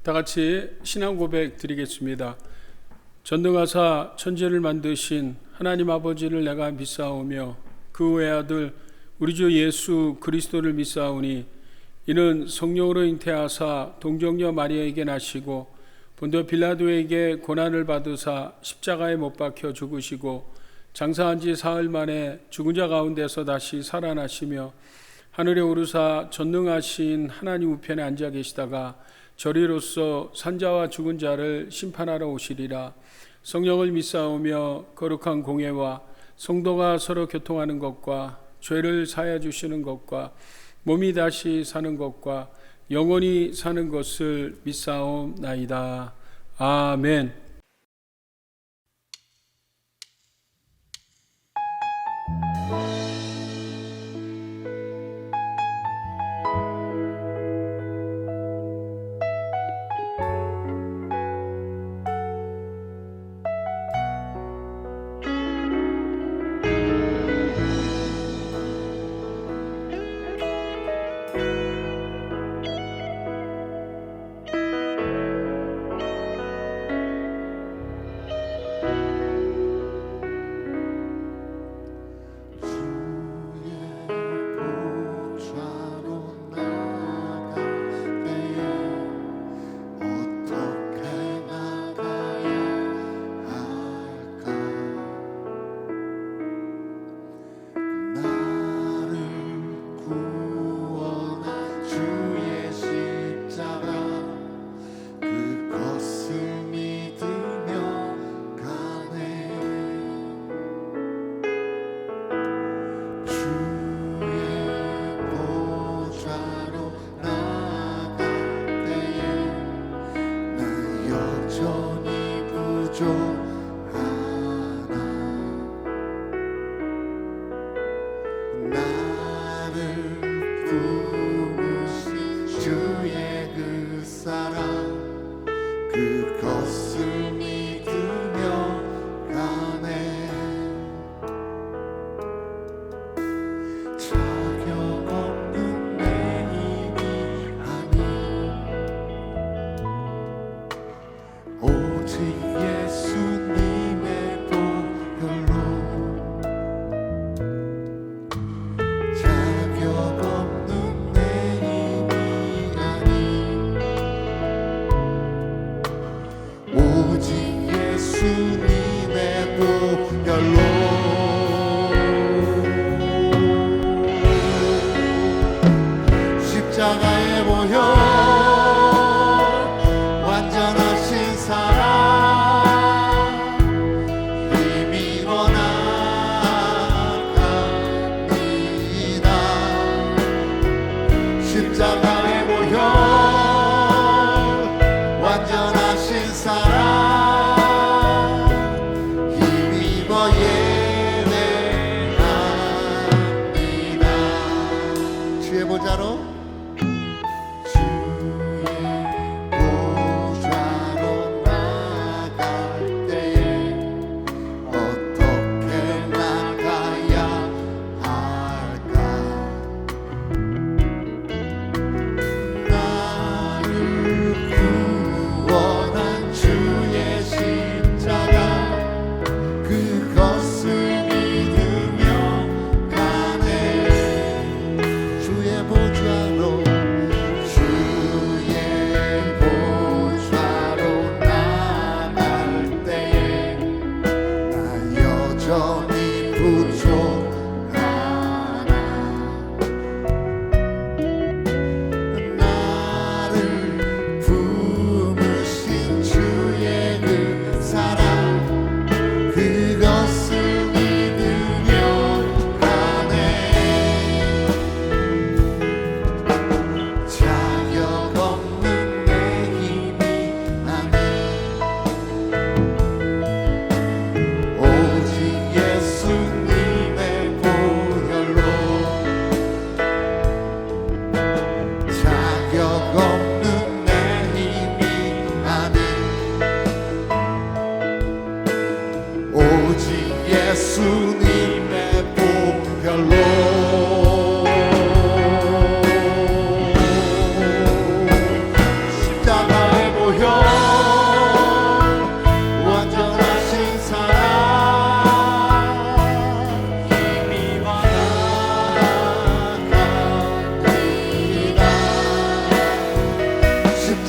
다 같이 신앙 고백 드리겠습니다. 전능하사 천지를 만드신 하나님 아버지를 내가 믿사오며 그 외아들 우리 주 예수 그리스도를 믿사오니 이는 성령으로 잉태하사 동정녀 마리아에게 나시고 본도 빌라도에게 고난을 받으사 십자가에 못 박혀 죽으시고 장사한 지 사흘 만에 죽은 자 가운데서 다시 살아나시며 하늘에 오르사 전능하신 하나님 우편에 앉아 계시다가 저리로서 산자와 죽은 자를 심판하러 오시리라. 성령을 믿사오며 거룩한 공예와 성도가 서로 교통하는 것과 죄를 사하여 주시는 것과 몸이 다시 사는 것과 영원히 사는 것을 믿사옵나이다. 아멘.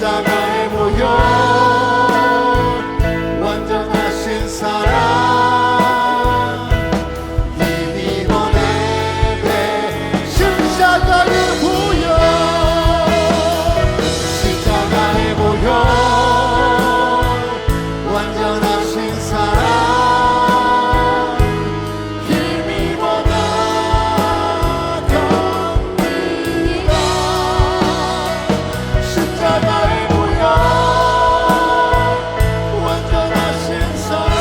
십자가의 보혈 완전하신 사랑 힘입어 내배 십자가의 보혈 십자가의 보혈 완전하신 사랑 힘입어 나갑니다 십자가의 보혈 완전하신 사랑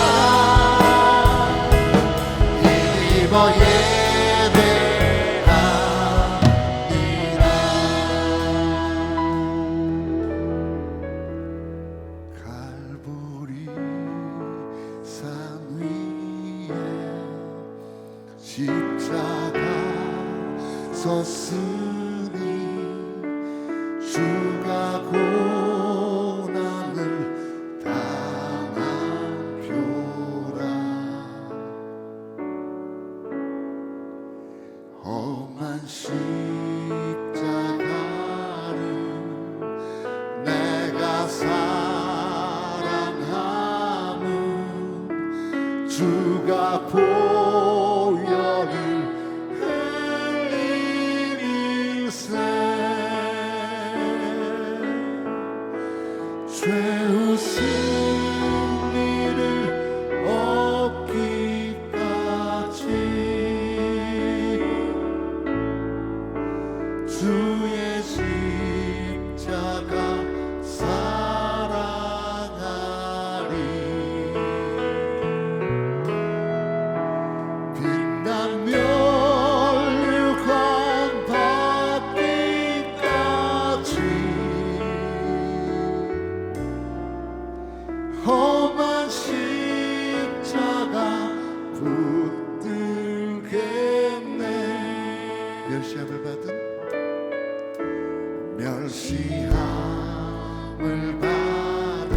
힘입어 예배합니다 갈보리 산 위에 십자가 섰으니 주가 고난을 당한 표라 험한 십자가를 내가 사랑함은 주가 보혈을 흘리밀세 죄의 승리를 얻기까지 주의 십자가 사랑하리 빛난 멸관 받기까지 험한 십자가 붙들겠네 멸시함을 받은 멸시함을 받은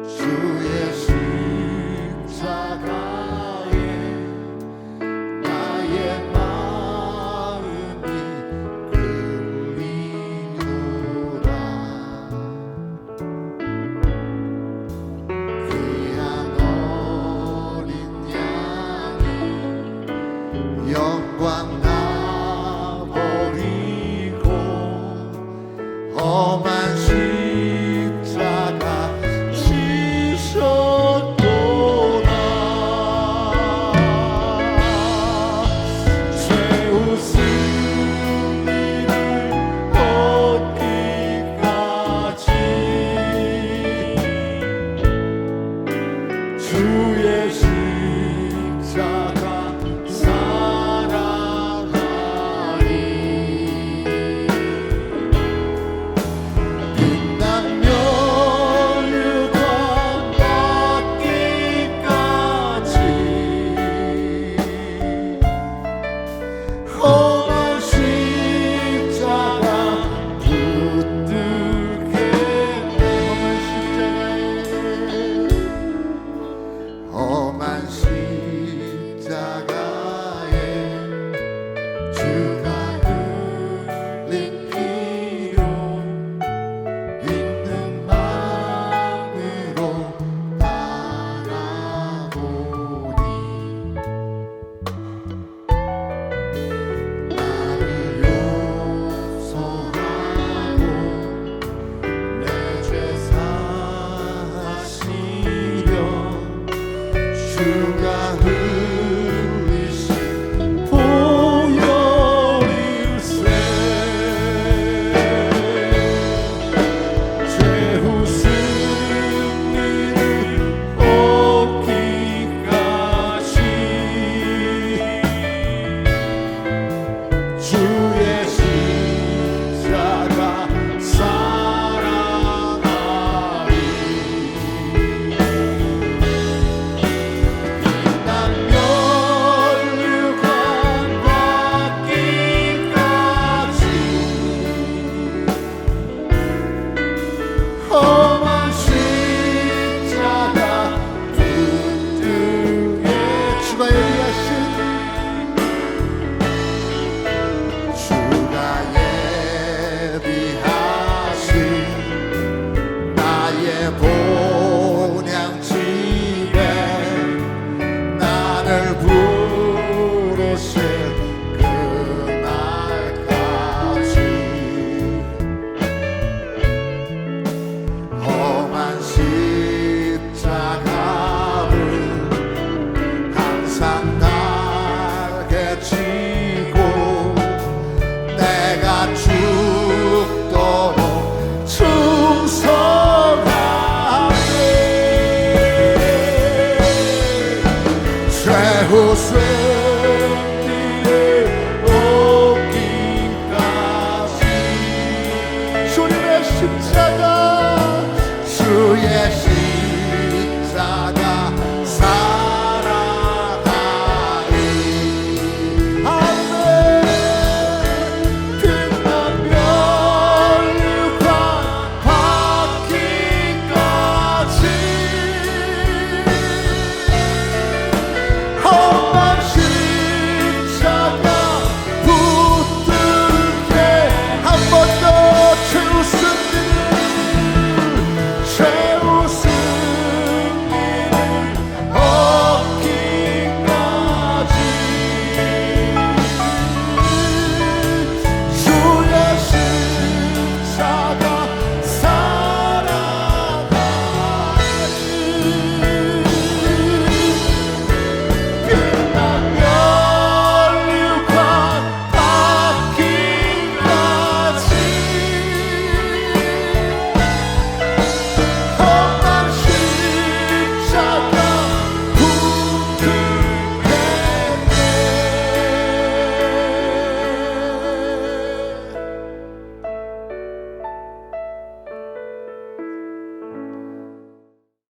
주의 십자가에 나의 마음이 끌리노라 귀한 어린 양이 영광 나 버리고 험한 십자가 지셨도다 죄의 승리를 얻기까지 주의 십자가 사랑하리 빛난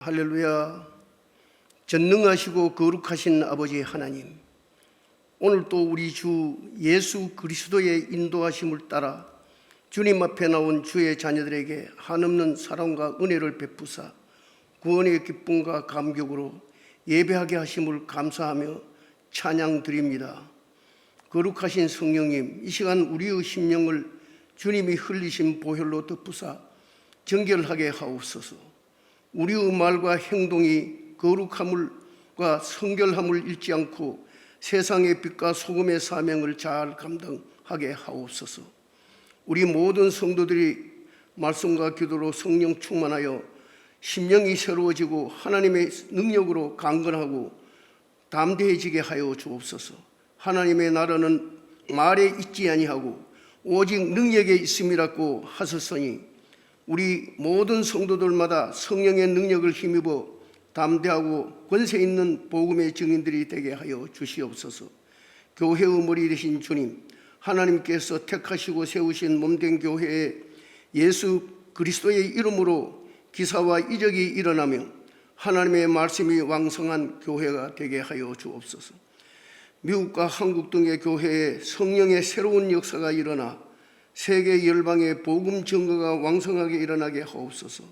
할렐루야. 전능하시고 거룩하신 아버지 하나님, 오늘 또 우리 주 예수 그리스도의 인도하심을 따라 주님 앞에 나온 주의 자녀들에게 한없는 사랑과 은혜를 베푸사 구원의 기쁨과 감격으로 예배하게 하심을 감사하며 찬양 드립니다. 거룩하신 성령님, 이 시간 우리의 심령을 주님이 흘리신 보혈로 덮으사 정결하게 하옵소서. 우리의 말과 행동이 거룩함과 성결함을 잃지 않고 세상의 빛과 소금의 사명을 잘 감당하게 하옵소서. 우리 모든 성도들이 말씀과 기도로 성령 충만하여 심령이 새로워지고 하나님의 능력으로 강건하고 담대해지게 하여 주옵소서. 하나님의 나라는 말에 있지 아니하고 오직 능력에 있음이라고 하셨으니 우리 모든 성도들마다 성령의 능력을 힘입어 담대하고 권세 있는 복음의 증인들이 되게 하여 주시옵소서. 교회의 머리 되신 주님, 하나님께서 택하시고 세우신 몸된 교회에 예수 그리스도의 이름으로 기사와 이적이 일어나며 하나님의 말씀이 왕성한 교회가 되게 하여 주옵소서. 미국과 한국 등의 교회에 성령의 새로운 역사가 일어나 세계 열방의 복음 증거가 왕성하게 일어나게 하옵소서.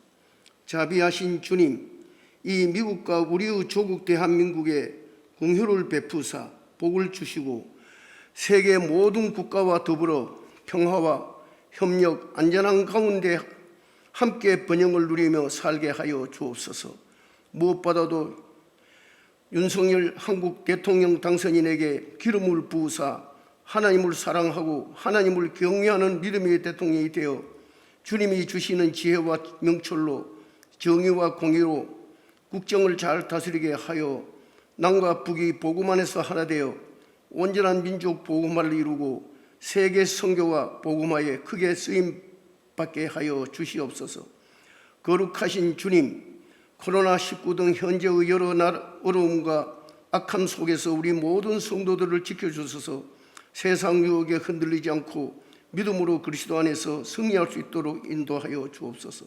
자비하신 주님, 이 미국과 우리의 조국 대한민국에 긍휼을 베푸사 복을 주시고 세계 모든 국가와 더불어 평화와 협력, 안전한 가운데 함께 번영을 누리며 살게 하여 주옵소서. 무엇보다도 윤석열 한국 대통령 당선인에게 기름을 부으사 하나님을 사랑하고 하나님을 경외하는 믿음의 대통령이 되어 주님이 주시는 지혜와 명철로 정의와 공의로 국정을 잘 다스리게 하여 남과 북이 복음 안에서 하나 되어 온전한 민족 복음화를 이루고 세계 선교와 복음화에 크게 쓰임받게 하여 주시옵소서. 거룩하신 주님, 코로나19 등 현재의 여러 어려움과 악함 속에서 우리 모든 성도들을 지켜주셔서 세상 유혹에 흔들리지 않고 믿음으로 그리스도 안에서 승리할 수 있도록 인도하여 주옵소서.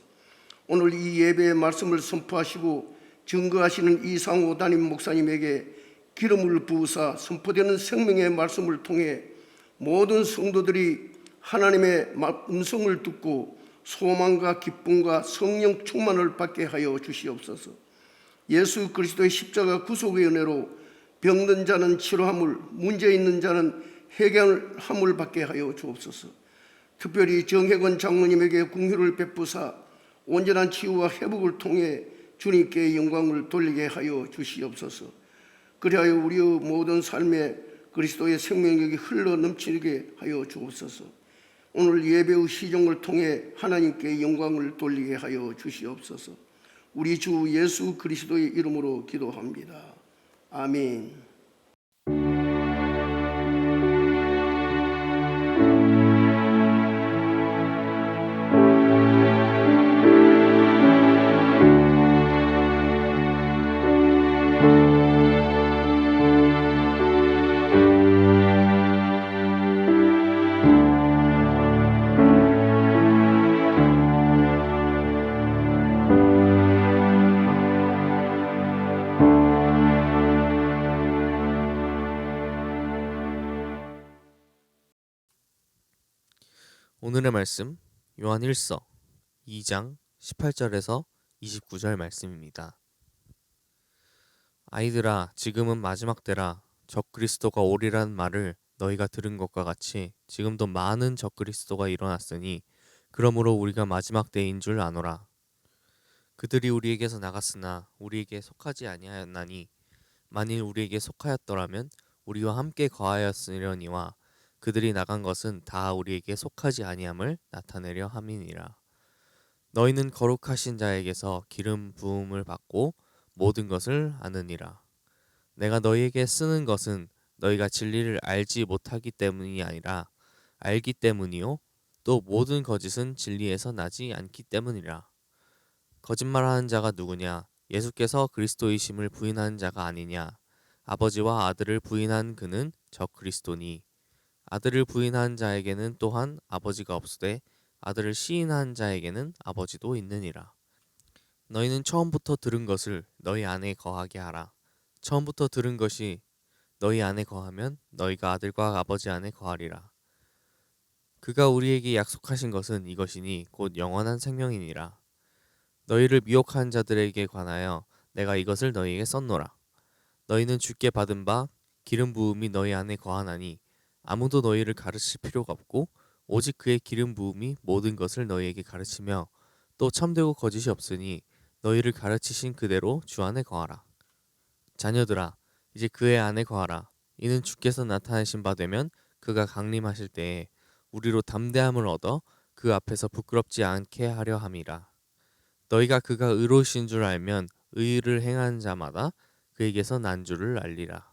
오늘 이 예배의 말씀을 선포하시고 증거하시는 이상호 담임 목사님에게 기름을 부으사 선포되는 생명의 말씀을 통해 모든 성도들이 하나님의 음성을 듣고 소망과 기쁨과 성령 충만을 받게 하여 주시옵소서. 예수 그리스도의 십자가 구속의 은혜로 병든 자는 치료함을, 문제 있는 자는 해결함을 받게 하여 주옵소서. 특별히 정혜건 장로님에게 긍휼을 베푸사 온전한 치유와 회복을 통해 주님께 영광을 돌리게 하여 주시옵소서. 그리하여 우리의 모든 삶에 그리스도의 생명력이 흘러 넘치게 하여 주옵소서. 오늘 예배의 시종을 통해 하나님께 영광을 돌리게 하여 주시옵소서. 우리 주 예수 그리스도의 이름으로 기도합니다. 아멘. 오늘의 말씀 요한 1서 2장 18절에서 29절 말씀입니다. 아이들아, 지금은 마지막 때라. 적그리스도가 오리라는 말을 너희가 들은 것과 같이 지금도 많은 적그리스도가 일어났으니 그러므로 우리가 마지막 때인 줄 아노라. 그들이 우리에게서 나갔으나 우리에게 속하지 아니하였나니 만일 우리에게 속하였더라면 우리와 함께 거하였으려니와 그들이 나간 것은 다 우리에게 속하지 아니함을 나타내려 함이니라. 너희는 거룩하신 자에게서 기름 부음을 받고 모든 것을 아느니라. 내가 너희에게 쓰는 것은 너희가 진리를 알지 못하기 때문이 아니라 알기 때문이요 또 모든 거짓은 진리에서 나지 않기 때문이라. 거짓말하는 자가 누구냐? 예수께서 그리스도이심을 부인하는 자가 아니냐? 아버지와 아들을 부인한 그는 적그리스도니 아들을 부인한 자에게는 또한 아버지가 없으되 아들을 시인한 자에게는 아버지도 있느니라. 너희는 처음부터 들은 것을 너희 안에 거하게 하라. 처음부터 들은 것이 너희 안에 거하면 너희가 아들과 아버지 안에 거하리라. 그가 우리에게 약속하신 것은 이것이니 곧 영원한 생명이니라. 너희를 미혹한 자들에게 관하여 내가 이것을 너희에게 썼노라. 너희는 주께 받은 바 기름 부음이 너희 안에 거하나니 아무도 너희를 가르칠 필요가 없고 오직 그의 기름 부음이 모든 것을 너희에게 가르치며 또 참되고 거짓이 없으니 너희를 가르치신 그대로 주 안에 거하라. 자녀들아, 이제 그의 안에 거하라. 이는 주께서 나타내신 바 되면 그가 강림하실 때에 우리로 담대함을 얻어 그 앞에서 부끄럽지 않게 하려 함이라. 너희가 그가 의로우신 줄 알면 의를 행한 자마다 그에게서 난 줄을 알리라.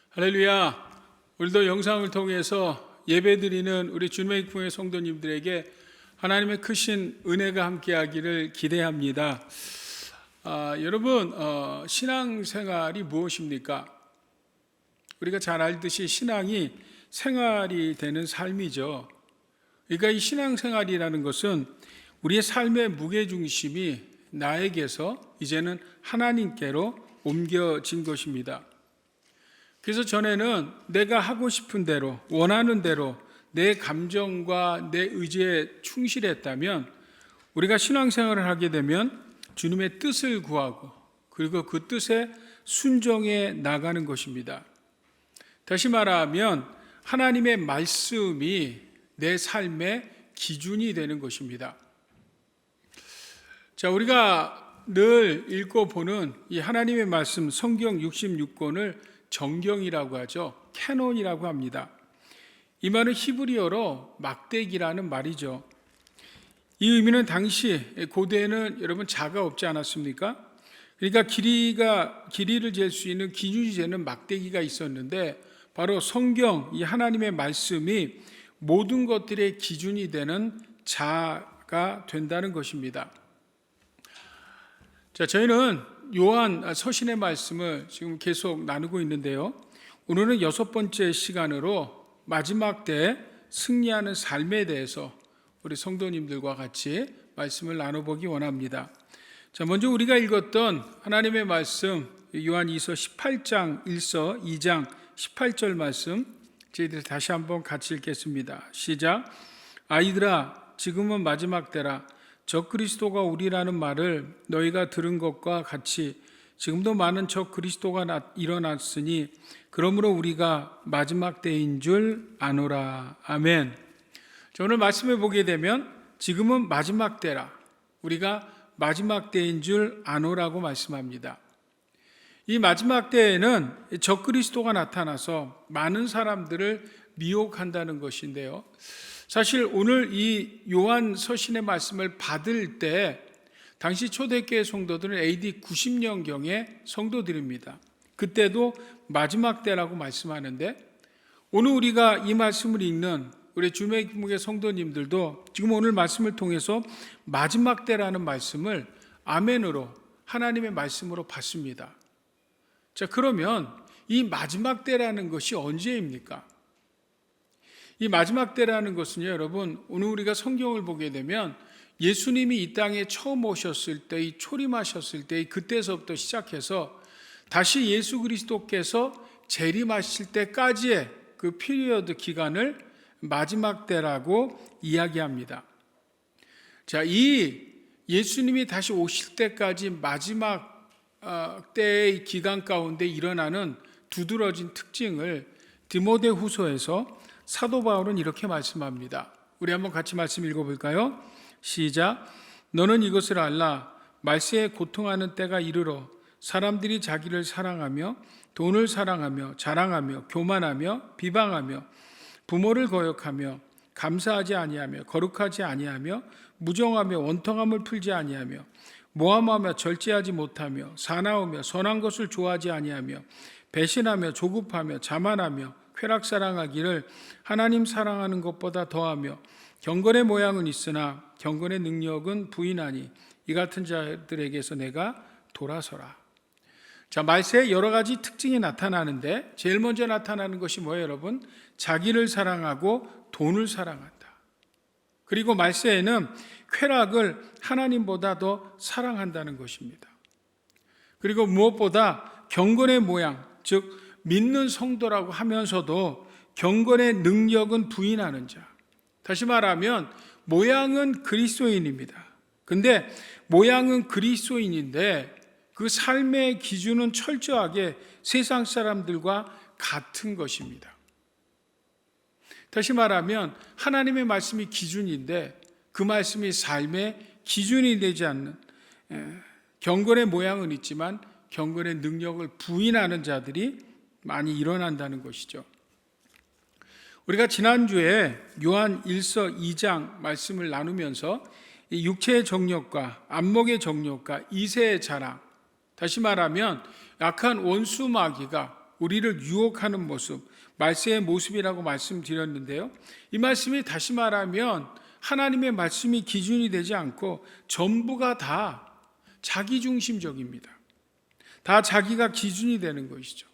할렐루야. 오늘도 영상을 통해서 예배드리는 우리 주님의 기쁨의 성도님들에게 하나님의 크신 은혜가 함께하기를 기대합니다. 여러분, 신앙생활이 무엇입니까? 우리가 잘 알듯이 신앙이 생활이 되는 삶이죠. 그러니까 이 신앙생활이라는 것은 우리의 삶의 무게중심이 나에게서 이제는 하나님께로 옮겨진 것입니다. 그래서 전에는 내가 하고 싶은 대로, 원하는 대로 내 감정과 내 의지에 충실했다면 우리가 신앙생활을 하게 되면 주님의 뜻을 구하고 그리고 그 뜻에 순종해 나가는 것입니다. 다시 말하면 하나님의 말씀이 내 삶의 기준이 되는 것입니다. 자, 우리가 늘 읽고 보는 이 하나님의 말씀 성경 66권을 정경이라고 하죠. 캐논이라고 합니다. 이 말은 히브리어로 막대기라는 말이죠. 이 의미는 당시 고대에는 여러분 자가 없지 않았습니까? 그러니까 길이를 잴 수 있는 기준이 되는 막대기가 있었는데 바로 성경, 이 하나님의 말씀이 모든 것들의 기준이 되는 자가 된다는 것입니다. 자, 저희는 요한 서신의 말씀을 지금 계속 나누고 있는데요. 오늘은 6번째 시간으로 마지막 때 승리하는 삶에 대해서 우리 성도님들과 같이 말씀을 나눠보기 원합니다. 자, 먼저 우리가 읽었던 하나님의 말씀 요한 2서 18장 1서 2장 18절 말씀 저희들이 다시 한번 같이 읽겠습니다. 시작. 아이들아, 지금은 마지막 때라. 적 그리스도가 오리라는 말을 너희가 들은 것과 같이 지금도 많은 적 그리스도가 일어났으니 그러므로 우리가 마지막 때인 줄 아노라. 아멘. 자, 오늘 말씀해 보게 되면 지금은 마지막 때라. 우리가 마지막 때인 줄 아노라고 말씀합니다. 이 마지막 때에는 적 그리스도가 나타나서 많은 사람들을 미혹한다는 것인데요. 사실 오늘 이 요한 서신의 말씀을 받을 때 당시 초대교회 성도들은 AD 90년경의 성도들입니다. 그때도 마지막 때라고 말씀하는데 오늘 우리가 이 말씀을 읽는 우리 주님의 기쁨의 성도님들도 지금 오늘 말씀을 통해서 마지막 때라는 말씀을 아멘으로 하나님의 말씀으로 받습니다. 자, 그러면 이 마지막 때라는 것이 언제입니까? 이 마지막 때라는 것은요, 여러분, 오늘 우리가 성경을 보게 되면 예수님이 이 땅에 처음 오셨을 때, 이 초림하셨을 때, 그때서부터 시작해서 다시 예수 그리스도께서 재림하실 때까지의 그 피리어드 기간을 마지막 때라고 이야기합니다. 자, 이 예수님이 다시 오실 때까지 마지막 때의 기간 가운데 일어나는 두드러진 특징을 디모데후서에서 사도 바울은 이렇게 말씀합니다. 우리 한번 같이 말씀 읽어볼까요? 시작. 너는 이것을 알라. 말세에 고통하는 때가 이르러 사람들이 자기를 사랑하며 돈을 사랑하며 자랑하며 교만하며 비방하며 부모를 거역하며 감사하지 아니하며 거룩하지 아니하며 무정하며 원통함을 풀지 아니하며 모함하며 절제하지 못하며 사나우며 선한 것을 좋아하지 아니하며 배신하며 조급하며 자만하며 쾌락사랑하기를 하나님 사랑하는 것보다 더하며 경건의 모양은 있으나 경건의 능력은 부인하니 이 같은 자들에게서 내가 돌아서라. 자, 말세에 여러 가지 특징이 나타나는데 제일 먼저 나타나는 것이 뭐예요, 여러분? 자기를 사랑하고 돈을 사랑한다. 그리고 말세에는 쾌락을 하나님보다 더 사랑한다는 것입니다. 그리고 무엇보다 경건의 모양, 즉 믿는 성도라고 하면서도 경건의 능력은 부인하는 자. 다시 말하면 모양은 그리스도인입니다. 근데 모양은 그리스도인인데 그 삶의 기준은 철저하게 세상 사람들과 같은 것입니다. 다시 말하면 하나님의 말씀이 기준인데 그 말씀이 삶의 기준이 되지 않는, 경건의 모양은 있지만 경건의 능력을 부인하는 자들이 많이 일어난다는 것이죠. 우리가 지난주에 요한 1서 2장 말씀을 나누면서 이 육체의 정욕과 안목의 정욕과 이세의 자랑, 다시 말하면 약한 원수 마귀가 우리를 유혹하는 모습, 말세의 모습이라고 말씀드렸는데요. 이 말씀이 다시 말하면 하나님의 말씀이 기준이 되지 않고 전부가 다 자기중심적입니다. 다 자기가 기준이 되는 것이죠.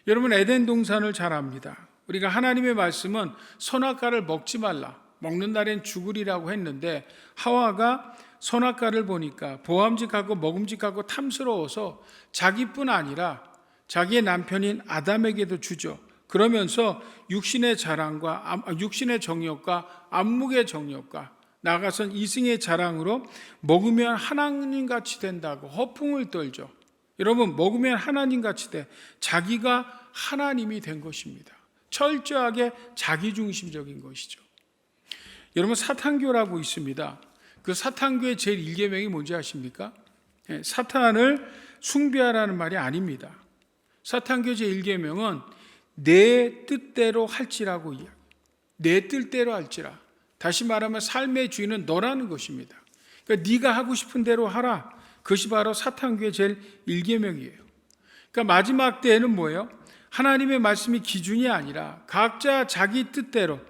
여러분, 에덴 동산을 잘 압니다. 우리가 하나님의 말씀은 선악과를 먹지 말라, 먹는 날엔 죽으리라고 했는데 하와가 선악과를 보니까 보암직하고 먹음직하고 탐스러워서 자기뿐 아니라 자기의 남편인 아담에게도 주죠. 그러면서 육신의 정욕과 안목의 정욕과 나아가선 이승의 자랑으로 먹으면 하나님같이 된다고 허풍을 떨죠. 여러분, 먹으면 하나님같이 돼. 자기가 하나님이 된 것입니다. 철저하게 자기중심적인 것이죠. 여러분, 사탄교라고 있습니다. 그 사탄교의 제일 1계명이 뭔지 아십니까? 사탄을 숭배하라는 말이 아닙니다. 사탄교 제1계명은 내 뜻대로 할지라고 이야기. 내 뜻대로 할지라. 다시 말하면 삶의 주인은 너라는 것입니다. 그러니까 네가 하고 싶은 대로 하라. 그것이 바로 사탄교의 제일 1계명이에요. 그러니까 마지막 때에는 뭐예요? 하나님의 말씀이 기준이 아니라 각자 자기 뜻대로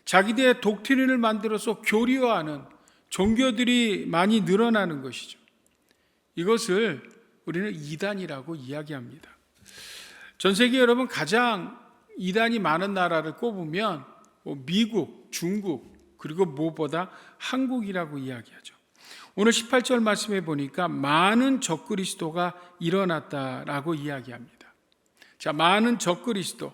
자기들의 독트린을 만들어서 교리화하는 종교들이 많이 늘어나는 것이죠. 이것을 우리는 이단이라고 이야기합니다. 전 세계 여러분 가장 이단이 많은 나라를 꼽으면 미국, 중국, 그리고 무엇보다 한국이라고 이야기하죠. 오늘 18절 말씀에 보니까 많은 적그리스도가 일어났다라고 이야기합니다. 자, 많은 적그리스도.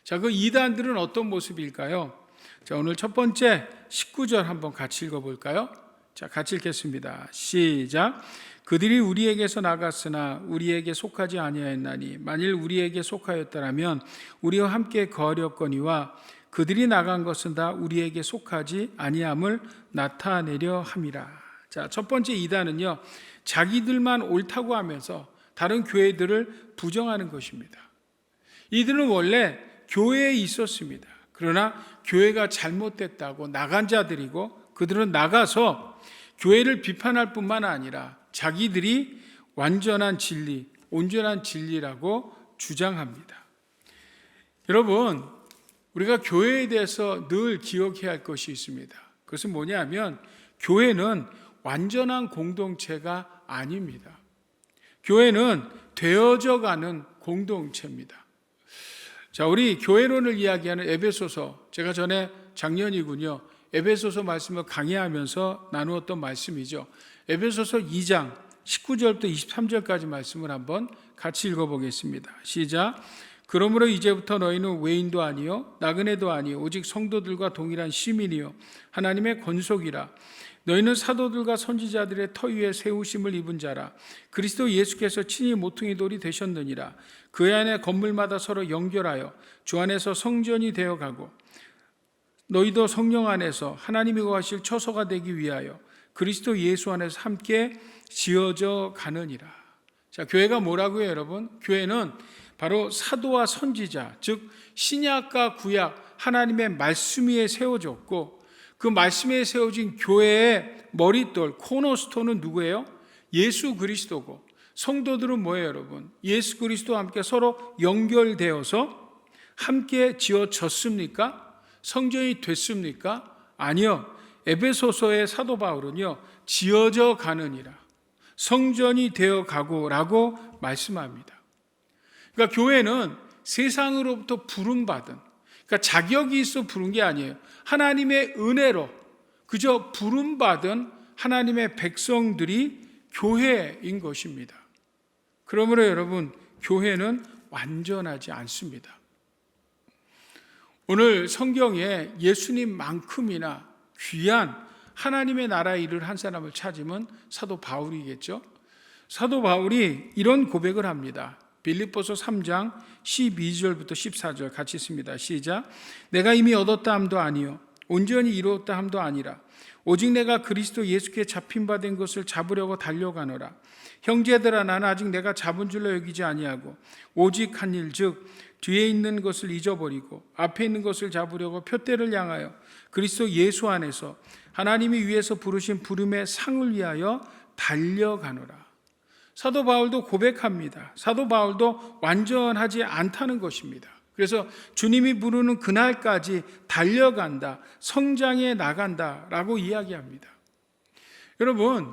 자, 그 이단들은 어떤 모습일까요? 자, 오늘 첫 번째 19절 한번 같이 읽어볼까요? 자, 같이 읽겠습니다. 시작. 그들이 우리에게서 나갔으나 우리에게 속하지 아니하였나니 만일 우리에게 속하였더라면 우리와 함께 거하렸거니와 그들이 나간 것은 다 우리에게 속하지 아니함을 나타내려 함이라. 자, 첫 번째 이단은요, 자기들만 옳다고 하면서 다른 교회들을 부정하는 것입니다. 이들은 원래 교회에 있었습니다. 그러나 교회가 잘못됐다고 나간 자들이고 그들은 나가서 교회를 비판할 뿐만 아니라 자기들이 완전한 진리, 온전한 진리라고 주장합니다. 여러분, 우리가 교회에 대해서 늘 기억해야 할 것이 있습니다. 그것은 뭐냐면 교회는 완전한 공동체가 아닙니다. 교회는 되어져 가는 공동체입니다. 자, 우리 교회론을 이야기하는 에베소서, 제가 전에 작년이군요. 에베소서 말씀을 강의하면서 나누었던 말씀이죠. 에베소서 2장 19절부터 23절까지 말씀을 한번 같이 읽어보겠습니다. 시작. 그러므로 이제부터 너희는 외인도 아니요 나그네도 아니요 오직 성도들과 동일한 시민이요 하나님의 권속이라. 너희는 사도들과 선지자들의 터 위에 세우심을 입은 자라. 그리스도 예수께서 친히 모퉁이 돌이 되셨느니라. 그 안에 건물마다 서로 연결하여 주 안에서 성전이 되어가고 너희도 성령 안에서 하나님이 거하실 처소가 되기 위하여 그리스도 예수 안에서 함께 지어져 가느니라. 자, 교회가 뭐라고요, 여러분? 교회는 바로 사도와 선지자, 즉 신약과 구약 하나님의 말씀 위에 세워졌고 그 말씀에 세워진 교회의 머릿돌, 코너스톤은 누구예요? 예수 그리스도고 성도들은 뭐예요, 여러분? 예수 그리스도와 함께 서로 연결되어서 함께 지어졌습니까? 성전이 됐습니까? 아니요. 에베소서의 사도 바울은요, 지어져 가느니라, 성전이 되어 가고라고 말씀합니다. 그러니까 교회는 세상으로부터 부름받은, 그러니까 자격이 있어 부른 게 아니에요. 하나님의 은혜로 그저 부름받은 하나님의 백성들이 교회인 것입니다. 그러므로 여러분, 교회는 완전하지 않습니다. 오늘 성경에 예수님만큼이나 귀한 하나님의 나라의 일을 한 사람을 찾으면 사도 바울이겠죠. 사도 바울이 이런 고백을 합니다. 빌립보서 3장 12절부터 14절 같이 읽습니다. 시작. 내가 이미 얻었다 함도 아니요 온전히 이루었다 함도 아니라 오직 내가 그리스도 예수께 잡힌 바 된 것을 잡으려고 달려가노라. 형제들아, 나는 아직 내가 잡은 줄로 여기지 아니하고 오직 한 일, 즉 뒤에 있는 것을 잊어버리고 앞에 있는 것을 잡으려고 표대를 향하여 그리스도 예수 안에서 하나님이 위에서 부르신 부름의 상을 위하여 달려가노라. 사도 바울도 고백합니다. 사도 바울도 완전하지 않다는 것입니다. 그래서 주님이 부르는 그날까지 달려간다, 성장해 나간다라고 이야기합니다. 여러분,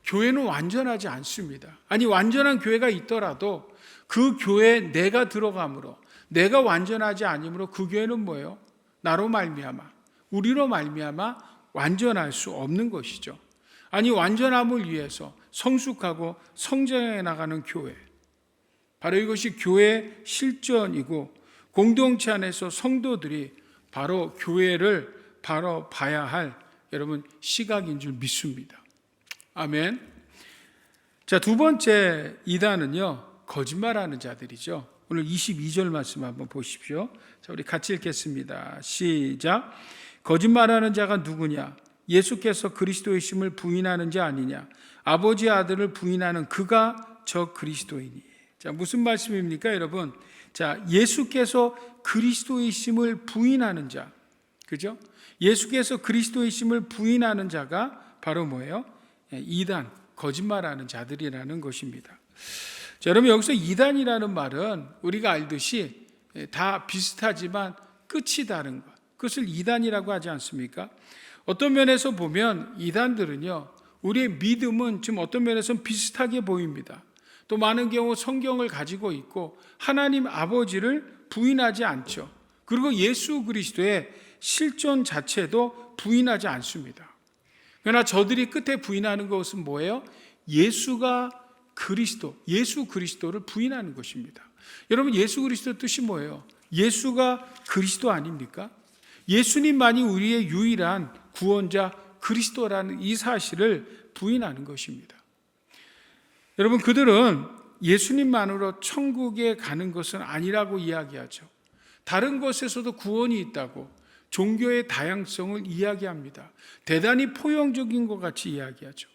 교회는 완전하지 않습니다. 아니, 완전한 교회가 있더라도 그 교회에 내가 들어감으로, 내가 완전하지 않으므로 그 교회는 뭐예요? 나로 말미암아, 우리로 말미암아 완전할 수 없는 것이죠. 아니, 완전함을 위해서 성숙하고 성장해 나가는 교회, 바로 이것이 교회의 실전이고 공동체 안에서 성도들이 바로 교회를 바로 봐야 할 여러분 시각인 줄 믿습니다. 아멘. 자, 두 번째 이단은요, 거짓말하는 자들이죠. 오늘 22절 말씀 한번 보십시오. 자, 우리 같이 읽겠습니다. 시작. 거짓말하는 자가 누구냐? 예수께서 그리스도이심을 부인하는 자 아니냐? 아버지의 아들을 부인하는 그가 저 그리스도이니. 자, 무슨 말씀입니까, 여러분? 자, 예수께서 그리스도이심을 부인하는 자, 그죠? 예수께서 그리스도이심을 부인하는 자가 바로 뭐예요? 이단, 거짓말하는 자들이라는 것입니다. 자, 여러분, 여기서 이단이라는 말은 우리가 알듯이 다 비슷하지만 끝이 다른 것, 그것을 이단이라고 하지 않습니까? 어떤 면에서 보면 이단들은요, 우리의 믿음은 지금 어떤 면에서는 비슷하게 보입니다. 또 많은 경우 성경을 가지고 있고 하나님 아버지를 부인하지 않죠. 그리고 예수 그리스도의 실존 자체도 부인하지 않습니다. 그러나 저들이 끝에 부인하는 것은 뭐예요? 예수가 그리스도, 예수 그리스도를 부인하는 것입니다. 여러분, 예수 그리스도 뜻이 뭐예요? 예수가 그리스도 아닙니까? 예수님만이 우리의 유일한 구원자 그리스도라는 이 사실을 부인하는 것입니다. 여러분, 그들은 예수님만으로 천국에 가는 것은 아니라고 이야기하죠. 다른 것에서도 구원이 있다고 종교의 다양성을 이야기합니다. 대단히 포용적인 것 같이 이야기하죠.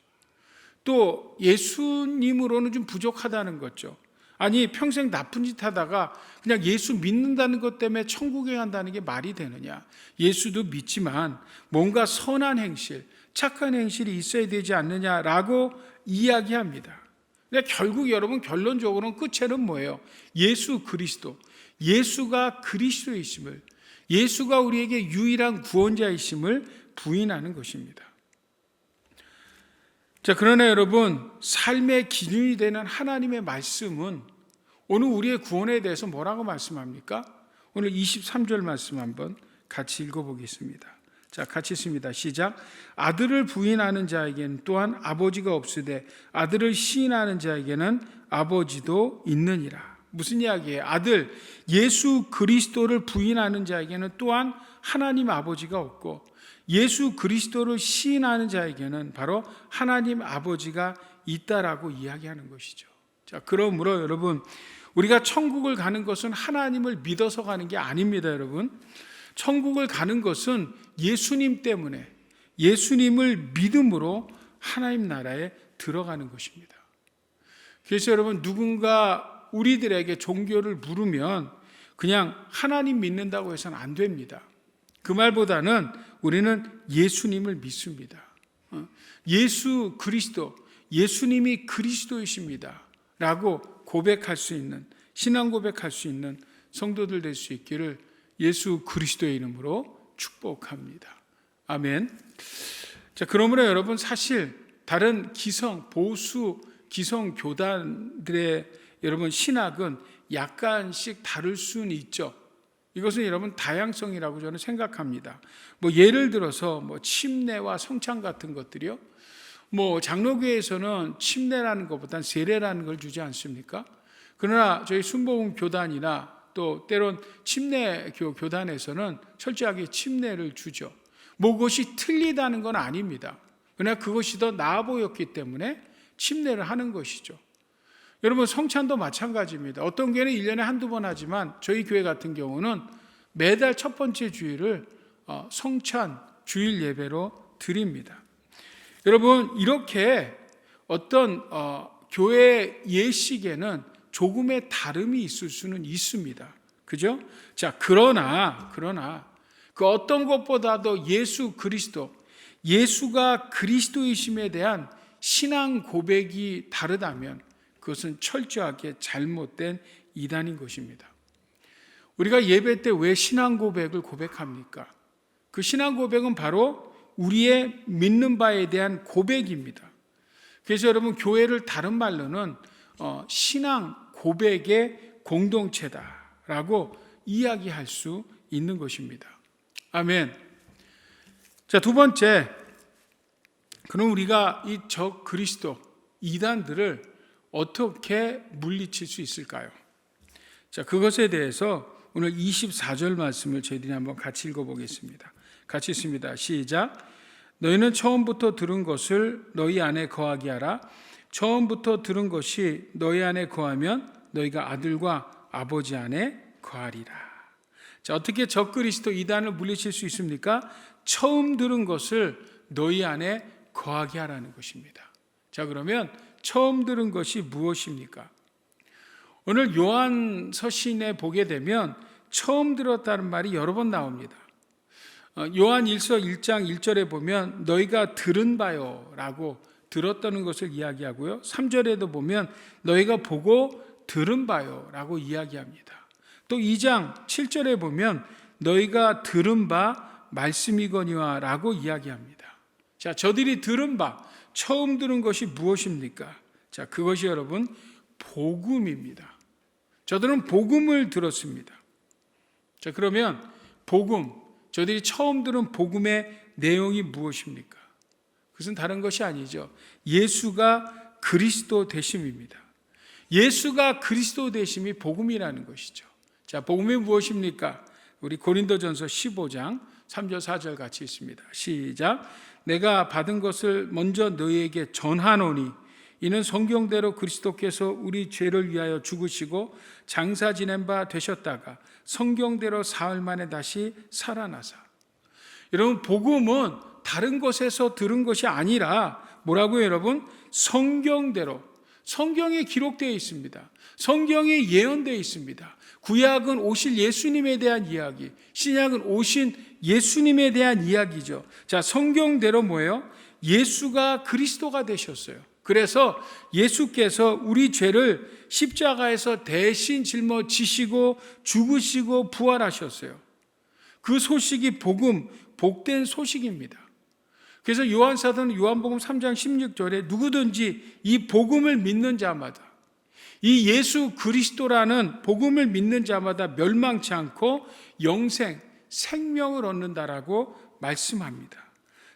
또 예수님으로는 좀 부족하다는 거죠. 아니, 평생 나쁜 짓 하다가 그냥 예수 믿는다는 것 때문에 천국에 간다는 게 말이 되느냐? 예수도 믿지만 뭔가 선한 행실, 착한 행실이 있어야 되지 않느냐라고 이야기합니다. 근데 결국 여러분, 결론적으로는 끝에는 뭐예요? 예수 그리스도, 예수가 그리스도이심을, 예수가 우리에게 유일한 구원자이심을 부인하는 것입니다. 자, 그러나 여러분, 삶의 기준이 되는 하나님의 말씀은 오늘 우리의 구원에 대해서 뭐라고 말씀합니까? 오늘 23절 말씀 한번 같이 읽어보겠습니다. 자, 같이 읽습니다. 시작. 아들을 부인하는 자에게는 또한 아버지가 없으되 아들을 시인하는 자에게는 아버지도 있느니라. 무슨 이야기예요? 아들, 예수 그리스도를 부인하는 자에게는 또한 하나님 아버지가 없고 예수 그리스도를 시인하는 자에게는 바로 하나님 아버지가 있다라고 이야기하는 것이죠. 자, 그러므로 여러분, 우리가 천국을 가는 것은 하나님을 믿어서 가는 게 아닙니다, 여러분. 천국을 가는 것은 예수님 때문에, 예수님을 믿음으로 하나님 나라에 들어가는 것입니다. 그래서 여러분, 누군가 우리들에게 종교를 물으면 그냥 하나님 믿는다고 해서는 안 됩니다. 그 말보다는 우리는 예수님을 믿습니다. 예수 그리스도, 예수님이 그리스도이십니다 라고 고백할 수 있는, 신앙 고백할 수 있는 성도들 될 수 있기를 예수 그리스도의 이름으로 축복합니다. 아멘. 자, 그러므로 여러분, 사실 다른 보수 기성 교단들의 여러분 신학은 약간씩 다를 수는 있죠. 이것은 여러분 다양성이라고 저는 생각합니다. 뭐 예를 들어서 뭐 침례와 성찬 같은 것들이요. 뭐 장로교에서는 침례라는 것보다는 세례라는 걸 주지 않습니까? 그러나 저희 순복음 교단이나 또 때론 침례교 교단에서는 철저하게 침례를 주죠. 뭐 그것이 틀리다는 건 아닙니다. 그러나 그것이 더 나아 보였기 때문에 침례를 하는 것이죠. 여러분 성찬도 마찬가지입니다. 어떤 교회는 1년에 한두 번 하지만 저희 교회 같은 경우는 매달 첫 번째 주일을 성찬 주일 예배로 드립니다. 여러분 이렇게 어떤 교회 예식에는 조금의 다름이 있을 수는 있습니다. 그죠? 자, 그러나 그 어떤 것보다도 예수 그리스도, 예수가 그리스도이심에 대한 신앙 고백이 다르다면 그것은 철저하게 잘못된 이단인 것입니다. 우리가 예배 때 왜 신앙 고백을 고백합니까? 그 신앙 고백은 바로 우리의 믿는 바에 대한 고백입니다. 그래서 여러분 교회를 다른 말로는 신앙 고백의 공동체다라고 이야기할 수 있는 것입니다. 아멘. 자, 두 번째, 그럼 우리가 이 적 그리스도 이단들을 어떻게 물리칠 수 있을까요? 자, 그것에 대해서 오늘 24절 말씀을 저희들이 한번 같이 읽어보겠습니다. 같이 읽습니다. 시작. 너희는 처음부터 들은 것을 너희 안에 거하게 하라. 처음부터 들은 것이 너희 안에 거하면 너희가 아들과 아버지 안에 거하리라. 자, 어떻게 적그리스도 이단을 물리칠 수 있습니까? 처음 들은 것을 너희 안에 거하게 하라는 것입니다. 자, 그러면 처음 들은 것이 무엇입니까? 오늘 요한 서신에 보게 되면 처음 들었다는 말이 여러 번 나옵니다. 요한 1서 1장 1절에 보면 너희가 들은 바요 라고 들었다는 것을 이야기하고요. 3절에도 보면 너희가 보고 들은 바요 라고 이야기합니다. 또 2장 7절에 보면 너희가 들은 바 말씀이거니와 라고 이야기합니다. 자, 저들이 들은 바, 처음 들은 것이 무엇입니까? 자, 그것이 여러분 복음입니다. 저들은 복음을 들었습니다. 자, 그러면 복음, 저들이 처음 들은 복음의 내용이 무엇입니까? 그것은 다른 것이 아니죠. 예수가 그리스도 되심입니다. 예수가 그리스도 되심이 복음이라는 것이죠. 자, 복음이 무엇입니까? 우리 고린도전서 15장 3절 4절 같이 있습니다. 시작. 내가 받은 것을 먼저 너희에게 전하노니 이는 성경대로 그리스도께서 우리 죄를 위하여 죽으시고 장사 지낸 바 되셨다가 성경대로 사흘 만에 다시 살아나사. 여러분 복음은 다른 것에서 들은 것이 아니라 뭐라고요 여러분? 성경대로, 성경에 기록되어 있습니다. 성경에 예언되어 있습니다. 구약은 오실 예수님에 대한 이야기, 신약은 오신 예수님에 대한 이야기죠. 자, 성경대로 뭐예요? 예수가 그리스도가 되셨어요. 그래서 예수께서 우리 죄를 십자가에서 대신 짊어지시고 죽으시고 부활하셨어요. 그 소식이 복음, 복된 소식입니다. 그래서 요한사도는 요한복음 3장 16절에 누구든지 이 복음을 믿는 자마다, 이 예수 그리스도라는 복음을 믿는 자마다 멸망치 않고 영생, 생명을 얻는다라고 말씀합니다.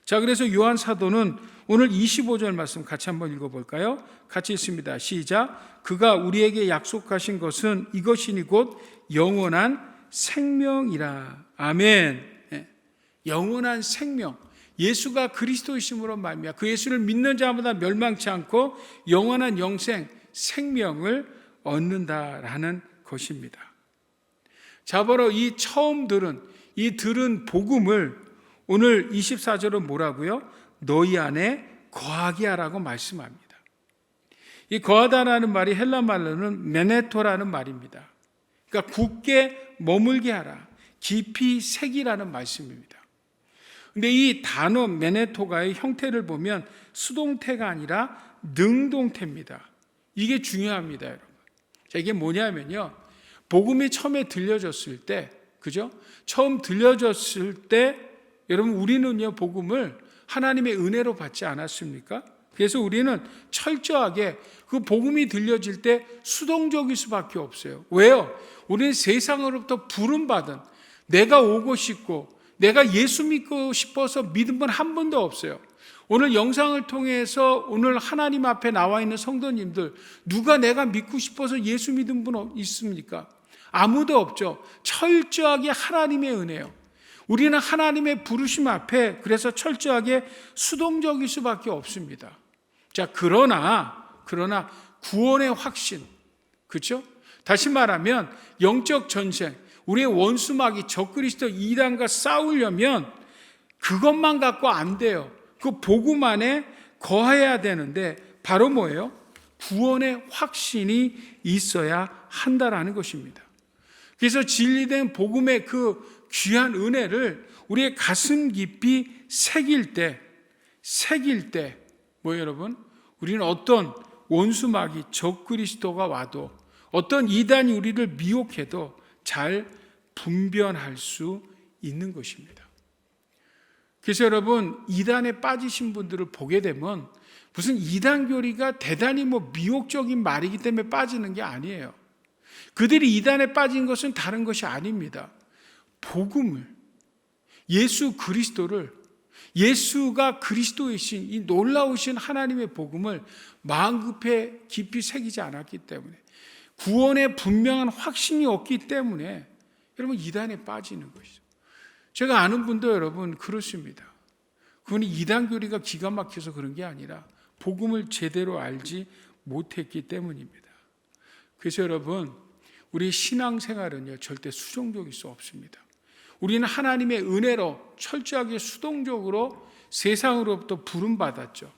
자, 그래서 요한사도는 오늘 25절 말씀 같이 한번 읽어볼까요? 같이 읽습니다. 시작. 그가 우리에게 약속하신 것은 이것이니 곧 영원한 생명이라. 아멘. 영원한 생명. 예수가 그리스도이심으로 말미암아 그 예수를 믿는 자마다 멸망치 않고 영원한 영생, 생명을 얻는다라는 것입니다. 자, 바로 이 처음 들은, 이 들은 복음을 오늘 24절은 뭐라고요? 너희 안에 거하게 하라고 말씀합니다. 이 거하다라는 말이 헬라 말로는 메네토라는 말입니다. 그러니까 굳게 머물게 하라, 깊이 새기라는 말씀입니다. 근데 이 단어 메네토가의 형태를 보면 수동태가 아니라 능동태입니다. 이게 중요합니다, 여러분. 자, 이게 뭐냐면요. 복음이 처음에 들려졌을 때, 그죠? 처음 들려졌을 때, 여러분, 우리는요, 복음을 하나님의 은혜로 받지 않았습니까? 그래서 우리는 철저하게 그 복음이 들려질 때 수동적일 수밖에 없어요. 왜요? 우리는 세상으로부터 부름받은, 내가 오고 싶고 내가 예수 믿고 싶어서 믿은 분 한 분도 없어요. 오늘 영상을 통해서 오늘 하나님 앞에 나와 있는 성도님들, 누가 내가 믿고 싶어서 예수 믿은 분 있습니까? 아무도 없죠. 철저하게 하나님의 은혜요. 우리는 하나님의 부르심 앞에 그래서 철저하게 수동적일 수밖에 없습니다. 자, 그러나 구원의 확신, 그렇죠? 다시 말하면 영적 전쟁, 우리의 원수마귀 적그리스도 이단과 싸우려면 그것만 갖고 안 돼요. 그 복음 안에 거해야 되는데 바로 뭐예요? 구원의 확신이 있어야 한다라는 것입니다. 그래서 진리된 복음의 그 귀한 은혜를 우리의 가슴 깊이 새길 때 뭐예요, 여러분? 우리는 어떤 원수마귀 적그리스도가 와도 어떤 이단이 우리를 미혹해도 잘 분별할 수 있는 것입니다. 그래서 여러분, 이단에 빠지신 분들을 보게 되면 무슨 이단 교리가 대단히 미혹적인 말이기 때문에 빠지는 게 아니에요. 그들이 이단에 빠진 것은 다른 것이 아닙니다. 복음을, 예수 그리스도를, 예수가 그리스도이신 이 놀라우신 하나님의 복음을 마음 깊이 새기지 않았기 때문에, 구원의 분명한 확신이 없기 때문에 여러분 이단에 빠지는 것이죠. 제가 아는 분도 여러분 그렇습니다. 그분이 이단 교리가 기가 막혀서 그런 게 아니라 복음을 제대로 알지 못했기 때문입니다. 그래서 여러분, 우리 신앙생활은요 절대 수동적일 수 없습니다. 우리는 하나님의 은혜로 철저하게 수동적으로 세상으로부터 부름받았죠.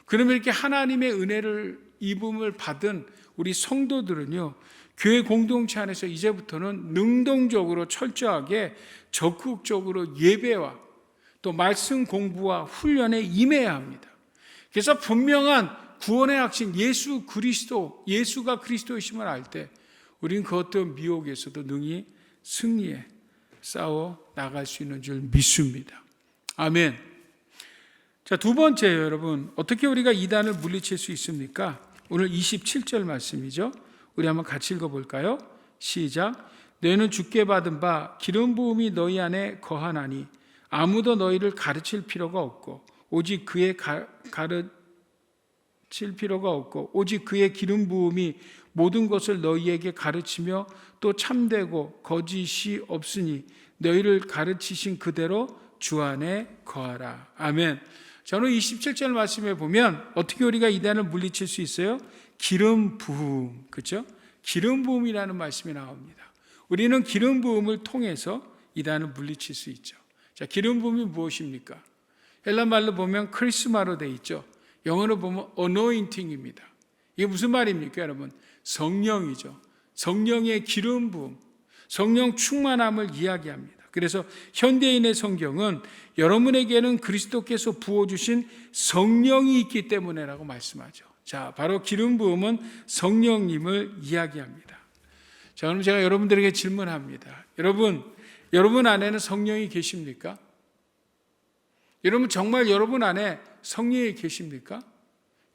그러면 이렇게 하나님의 은혜를 입음을 받은 우리 성도들은요, 교회 공동체 안에서 이제부터는 능동적으로 철저하게 적극적으로 예배와 또 말씀 공부와 훈련에 임해야 합니다. 그래서 분명한 구원의 확신, 예수가 그리스도이심을 알 때 우리는 그 어떤 미혹에서도 능히 승리해 싸워 나갈 수 있는 줄 믿습니다. 아멘. 자, 두 번째, 여러분, 어떻게 우리가 이단을 물리칠 수 있습니까? 오늘 27절 말씀이죠. 우리 한번 같이 읽어볼까요? 시작. 너희는 주께 받은 바 기름 부음이 너희 안에 거하나니 아무도 너희를 가르칠 필요가 없고 오직 그의 오직 그의 기름 부음이 모든 것을 너희에게 가르치며 또 참되고 거짓이 없으니 너희를 가르치신 그대로 주 안에 거하라. 아멘. 저는 27절 말씀에 보면 어떻게 우리가 이단을 물리칠 수 있어요? 기름 부음, 그렇죠? 기름 부음이라는 말씀이 나옵니다. 우리는 기름 부음을 통해서 이단을 물리칠 수 있죠. 자, 기름 부음이 무엇입니까? 헬라 말로 보면 크리스마로 돼 있죠. 영어로 보면 anointing입니다. 이게 무슨 말입니까, 여러분? 성령이죠. 성령의 기름 부음, 성령 충만함을 이야기합니다. 그래서 현대인의 성경은 여러분에게는 그리스도께서 부어주신 성령이 있기 때문에라고 말씀하죠. 자, 바로 기름 부음은 성령님을 이야기합니다. 자, 그럼 제가 여러분들에게 질문합니다. 여러분 안에는 성령이 계십니까? 여러분 정말 여러분 안에 성령이 계십니까?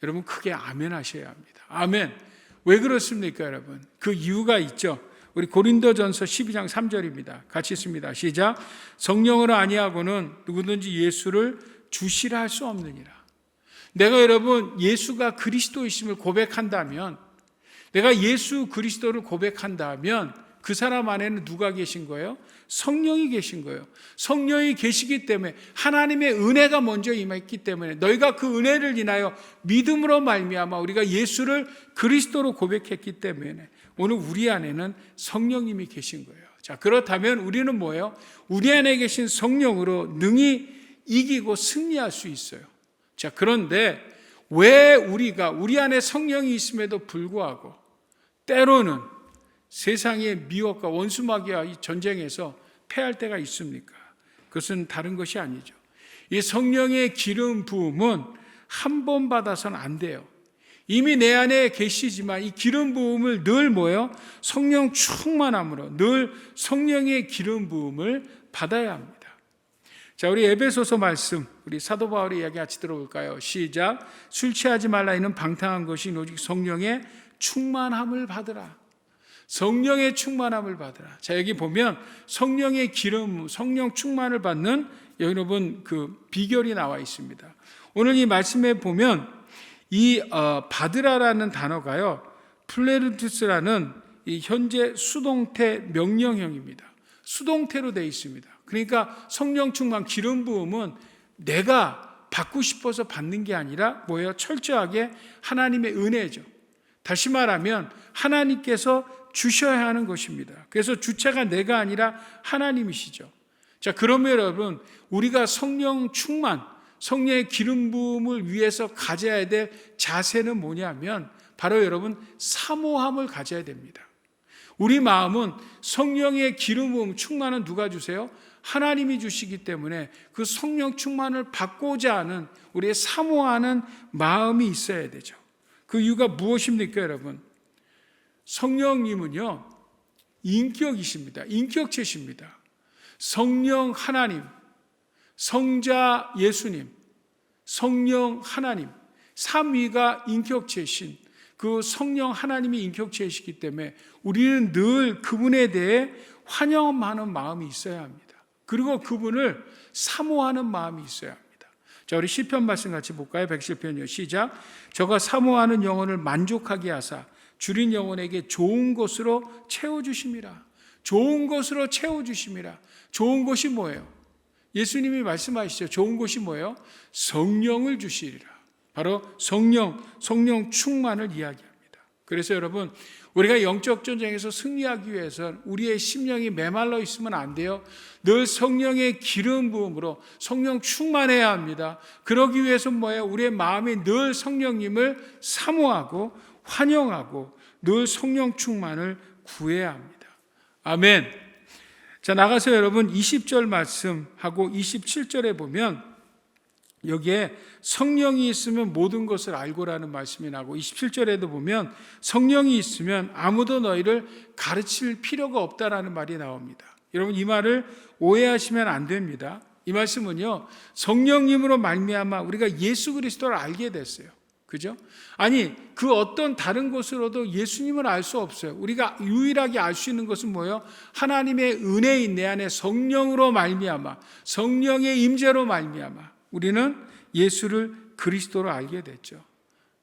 여러분 크게 아멘 하셔야 합니다. 아멘. 왜 그렇습니까, 여러분? 그 이유가 있죠. 우리 고린도전서 12장 3절입니다. 같이 읽습니다. 시작. 성령으로 아니하고는 누구든지 예수를 주시라 할 수 없느니라. 내가 여러분 예수가 그리스도이심을 고백한다면, 내가 예수 그리스도를 고백한다면 그 사람 안에는 누가 계신 거예요? 성령이 계신 거예요. 성령이 계시기 때문에, 하나님의 은혜가 먼저 임했기 때문에, 너희가 그 은혜를 인하여 믿음으로 말미암아 우리가 예수를 그리스도로 고백했기 때문에 오늘 우리 안에는 성령님이 계신 거예요. 자, 그렇다면 우리는 뭐예요? 우리 안에 계신 성령으로 능히 이기고 승리할 수 있어요. 자, 그런데 왜 우리 안에 성령이 있음에도 불구하고 때로는 세상의 미혹과 원수마귀와 이 전쟁에서 패할 때가 있습니까? 그것은 다른 것이 아니죠. 이 성령의 기름 부음은 한 번 받아서는 안 돼요. 이미 내 안에 계시지만 이 기름 부음을 늘 뭐예요? 성령 충만함으로 늘 성령의 기름 부음을 받아야 합니다. 자, 우리 에베소서 말씀, 우리 사도 바울의 이야기 같이 들어볼까요? 시작. 술 취하지 말라. 이는 방탕한 것이 오직 성령의 충만함을 받으라. 성령의 충만함을 받으라. 자, 여기 보면 성령의 기름, 성령 충만을 받는 여러분 그 비결이 나와 있습니다. 오늘 이 말씀에 보면 이 받으라라는 단어가요, 플레르투스라는 이 현재 수동태 명령형입니다. 수동태로 되어 있습니다. 그러니까 성령 충만, 기름 부음은 내가 받고 싶어서 받는 게 아니라 뭐예요? 철저하게 하나님의 은혜죠. 다시 말하면 하나님께서 주셔야 하는 것입니다. 그래서 주체가 내가 아니라 하나님이시죠. 자, 그러면 여러분, 우리가 성령 충만, 성령의 기름 부음을 위해서 가져야 될 자세는 뭐냐면 바로 여러분 사모함을 가져야 됩니다. 우리 마음은 성령의 기름 부음 충만은 누가 주세요? 하나님이 주시기 때문에 그 성령 충만을 받고자 하는 우리의 사모하는 마음이 있어야 되죠. 그 이유가 무엇입니까, 여러분? 성령님은요, 인격이십니다. 인격체십니다. 성령 하나님, 성자 예수님, 성령 하나님, 삼위가 인격체신 그 성령 하나님이 인격체이시기 때문에 우리는 늘 그분에 대해 환영하는 마음이 있어야 합니다. 그리고 그분을 사모하는 마음이 있어야 합니다. 자, 우리 시편 말씀 같이 볼까요? 110편이요. 시작. 저가 사모하는 영혼을 만족하게 하사 줄인 영혼에게 좋은 것으로 채워주심이라. 좋은 것으로 채워주심이라. 좋은 것이 뭐예요? 예수님이 말씀하시죠. 좋은 것이 뭐예요? 성령을 주시리라. 바로 성령 충만을 이야기합니다. 그래서 여러분, 우리가 영적 전쟁에서 승리하기 위해서는 우리의 심령이 메말라 있으면 안 돼요. 늘 성령의 기름 부음으로 성령 충만해야 합니다. 그러기 위해서는 뭐예요? 우리의 마음이 늘 성령님을 사모하고 환영하고 늘 성령 충만을 구해야 합니다. 아멘. 자, 나가서 여러분 20절 말씀하고 27절에 보면 여기에 성령이 있으면 모든 것을 알고라는 말씀이 나고 27절에도 보면 성령이 있으면 아무도 너희를 가르칠 필요가 없다라는 말이 나옵니다. 여러분, 이 말을 오해하시면 안 됩니다. 이 말씀은요, 성령님으로 말미암아 우리가 예수 그리스도를 알게 됐어요. 그죠? 아니, 그 어떤 다른 것으로도 예수님을 알 수 없어요. 우리가 유일하게 알 수 있는 것은 뭐예요? 하나님의 은혜인 내 안에 성령으로 말미암아, 성령의 임재로 말미암아 우리는 예수를 그리스도로 알게 됐죠.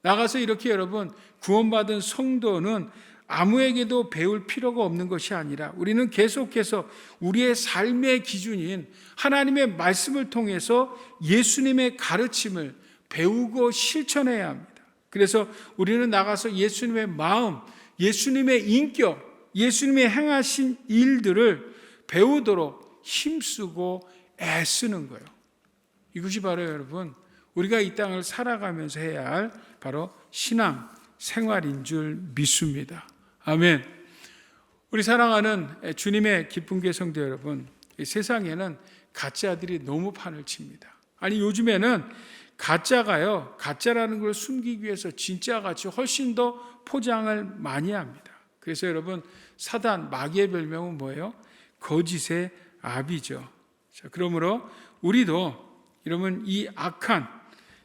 나가서 이렇게 여러분, 구원받은 성도는 아무에게도 배울 필요가 없는 것이 아니라 우리는 계속해서 우리의 삶의 기준인 하나님의 말씀을 통해서 예수님의 가르침을 배우고 실천해야 합니다. 그래서 우리는 나가서 예수님의 마음, 예수님의 인격, 예수님의 행하신 일들을 배우도록 힘쓰고 애쓰는 거예요. 이것이 바로 여러분, 우리가 이 땅을 살아가면서 해야 할 바로 신앙 생활인 줄 믿습니다. 아멘. 우리 사랑하는 주님의 기쁜 계성도 여러분, 이 세상에는 가짜들이 너무 판을 칩니다. 아니, 요즘에는 가짜라는 걸 숨기기 위해서 진짜같이 훨씬 더 포장을 많이 합니다. 그래서 여러분, 사단, 마귀의 별명은 뭐예요? 거짓의 아비죠. 자, 그러므로 우리도 여러분, 이 악한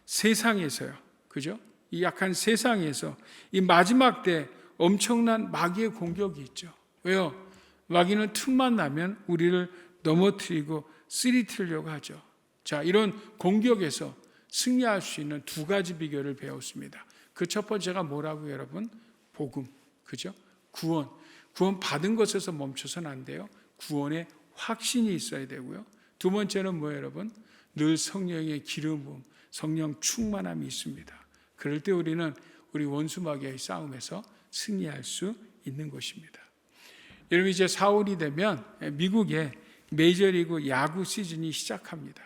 세상에서요, 그죠? 이 악한 세상에서 이 마지막 때 엄청난 마귀의 공격이 있죠. 왜요? 마귀는 틈만 나면 우리를 넘어뜨리고 쓰러뜨리려고 하죠. 자, 이런 공격에서 승리할 수 있는 두 가지 비결을 배웠습니다. 그 첫 번째가 뭐라고요, 여러분? 복음, 그죠? 구원 받은 것에서 멈춰서는 안 돼요. 구원의 확신이 있어야 되고요. 두 번째는 뭐예요, 여러분? 늘 성령의 기름 부음, 성령 충만함이 있습니다. 그럴 때 우리는 우리 원수 마귀의 싸움에서 승리할 수 있는 것입니다. 여러분, 이제 4월이 되면 미국의 메이저리그 야구 시즌이 시작합니다.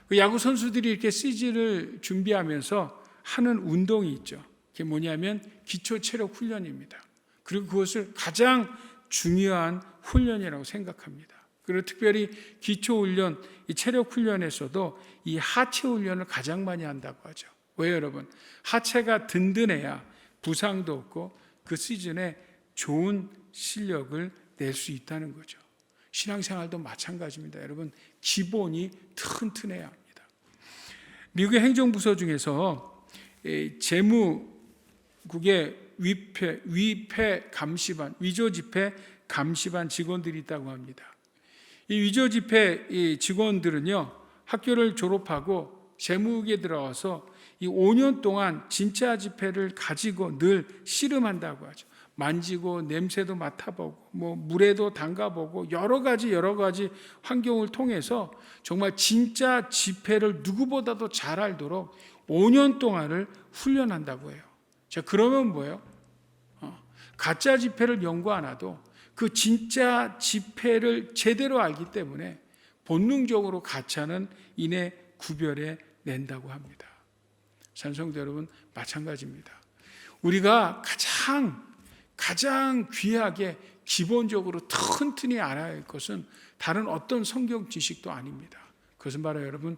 그 야구 선수들이 이렇게 시즌을 준비하면서 하는 운동이 있죠. 그게 뭐냐면 기초 체력 훈련입니다. 그리고 그것을 가장 중요한 훈련이라고 생각합니다. 그리고 특별히 기초 훈련, 이 체력 훈련에서도 이 하체 훈련을 가장 많이 한다고 하죠. 왜요, 여러분? 하체가 든든해야 부상도 없고 그 시즌에 좋은 실력을 낼 수 있다는 거죠. 신앙생활도 마찬가지입니다. 여러분, 기본이 튼튼해야 합니다. 미국의 행정부서 중에서 재무국의 위조지폐 감시반 직원들이 있다고 합니다. 이 위조지폐 직원들은요, 학교를 졸업하고 재무국에 들어와서 이 5년 동안 진짜 지폐를 가지고 늘 씨름한다고 하죠. 만지고 냄새도 맡아보고 물에도 담가보고 여러 가지 환경을 통해서 정말 진짜 지폐를 누구보다도 잘 알도록 5년 동안을 훈련한다고 해요. 자, 그러면 뭐예요? 가짜 지폐를 연구 안 해도 그 진짜 지폐를 제대로 알기 때문에 본능적으로 가짜는 이내 구별해 낸다고 합니다. 산성도 여러분, 마찬가지입니다. 우리가 가장 귀하게 기본적으로 튼튼히 알아야 할 것은 다른 어떤 성경 지식도 아닙니다. 그것은 바로 여러분,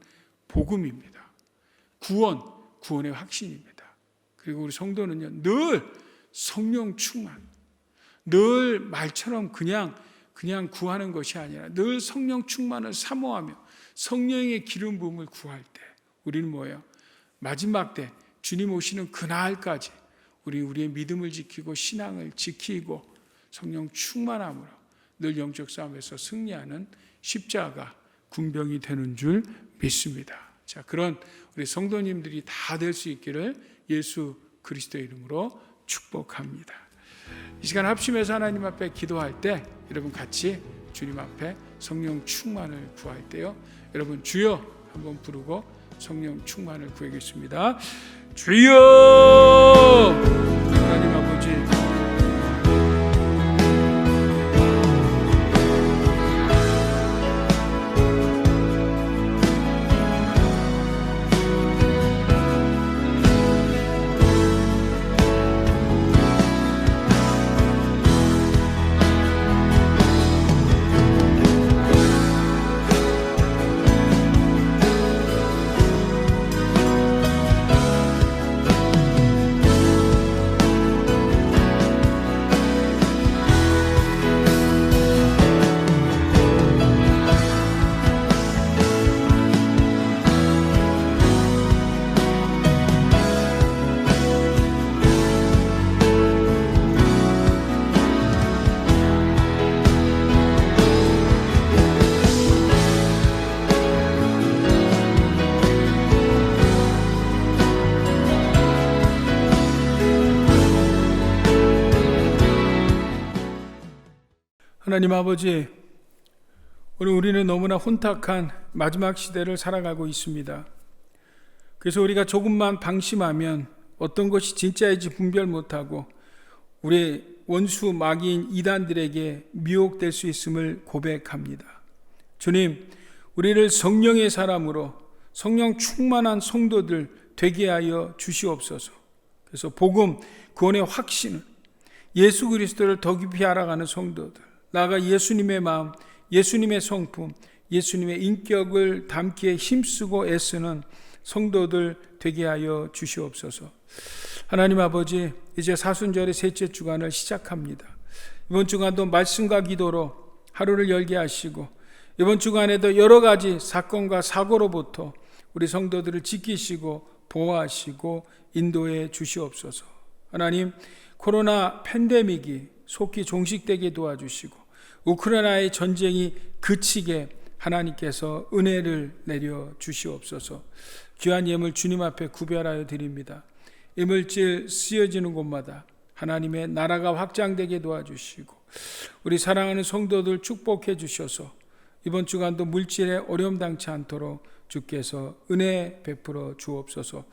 복음입니다. 구원의 확신입니다. 그리고 우리 성도는요, 늘 성령 충만, 늘 말처럼 그냥 구하는 것이 아니라 늘 성령 충만을 사모하며 성령의 기름 부음을 구할 때 우리는 뭐예요? 마지막 때 주님 오시는 그날까지 우리의 믿음을 지키고 신앙을 지키고 성령 충만함으로 늘 영적 싸움에서 승리하는 십자가 군병이 되는 줄 믿습니다. 자, 그런 우리 성도님들이 다 될 수 있기를 예수 그리스도의 이름으로 축복합니다. 이 시간 합심해서 하나님 앞에 기도할 때 여러분 같이 주님 앞에 성령 충만을 구할 때요, 여러분 주여 한번 부르고 성령 충만을 구하겠습니다. 주여! 하나님 아버지, 하나님 아버지, 오늘 우리는 너무나 혼탁한 마지막 시대를 살아가고 있습니다. 그래서 우리가 조금만 방심하면 어떤 것이 진짜인지 분별 못하고 우리 원수 마귀인 이단들에게 미혹될 수 있음을 고백합니다. 주님, 우리를 성령의 사람으로 성령 충만한 성도들 되게 하여 주시옵소서. 그래서 복음, 구원의 확신은 예수 그리스도를 더 깊이 알아가는 성도들, 나아가 예수님의 마음, 예수님의 성품, 예수님의 인격을 담기에 힘쓰고 애쓰는 성도들 되게 하여 주시옵소서. 하나님 아버지, 이제 사순절의 셋째 주간을 시작합니다. 이번 주간도 말씀과 기도로 하루를 열게 하시고 이번 주간에도 여러 가지 사건과 사고로부터 우리 성도들을 지키시고 보호하시고 인도해 주시옵소서. 하나님, 코로나 팬데믹이 속히 종식되게 도와주시고 우크라이나의 전쟁이 그치게 하나님께서 은혜를 내려 주시옵소서. 귀한 예물 주님 앞에 구별하여 드립니다. 이물질 쓰여지는 곳마다 하나님의 나라가 확장되게 도와주시고 우리 사랑하는 성도들 축복해 주셔서 이번 주간도 물질에 어려움 당치 않도록 주께서 은혜 베풀어 주옵소서.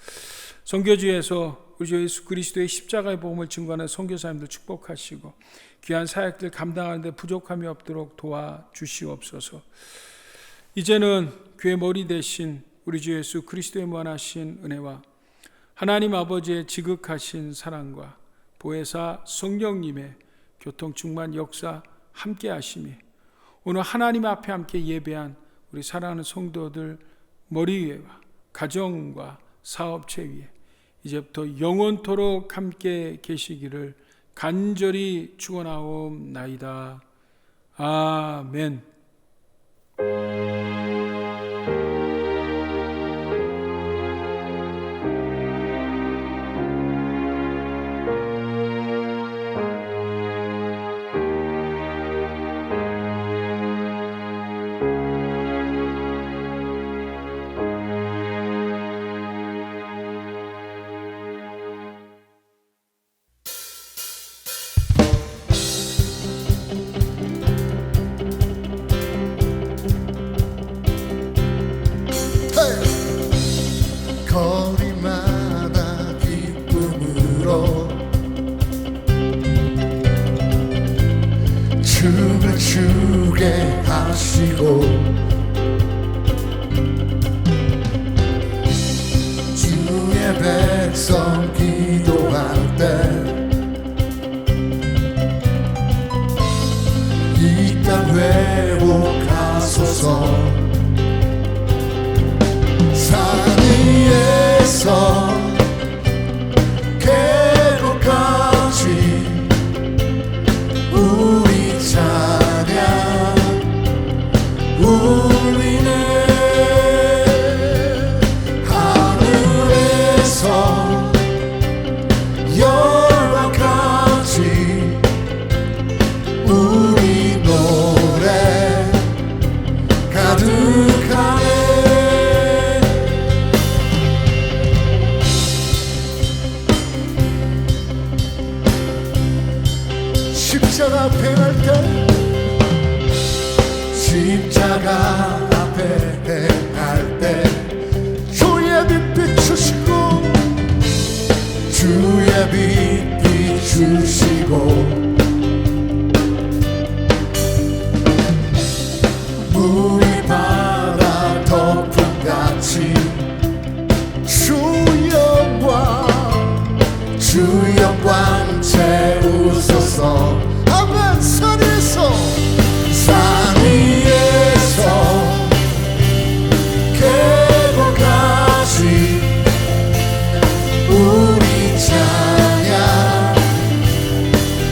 선교주에서 우리 주 예수 그리스도의 십자가의 복음을 증거하는 선교사님들 축복하시고 귀한 사역들 감당하는 데 부족함이 없도록 도와주시옵소서. 이제는 교회 머리 대신 우리 주 예수 그리스도의 무한하신 은혜와 하나님 아버지의 지극하신 사랑과 보혜사 성령님의 교통 충만 역사 함께 하심이 오늘 하나님 앞에 함께 예배한 우리 사랑하는 성도들 머리 위에와 가정과 사업체 위에 이제부터 영원토록 함께 계시기를 간절히 축원하옵나이다. 아멘. 거리마다 기쁨으로 춤을 추게 하시고 주의 백성 기도할 때 이 땅 회복하소서. 산 위에서 계곡까지 우리 찬양 울리네. 하늘에서 열방까지 우리 노래 가득하네. 십자가 앞에 할 때, 십자가 앞에 할 때 주의 빛 비추시고 주의 빛 비추시고 물이 바다 덮음같이 주 영광 채우소서. 아멘. 산 위에서 계곡까지 우리 찬양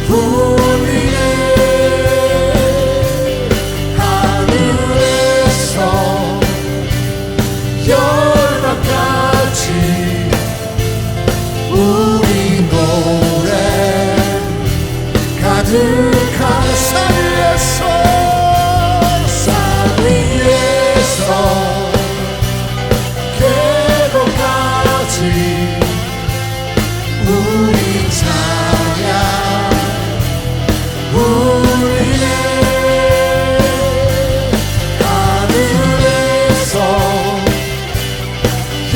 울리네. 하늘에서 열방까지 우리 노래 가득한 산 위에서 계곡까지 우리 찬양 울리네. 하늘에서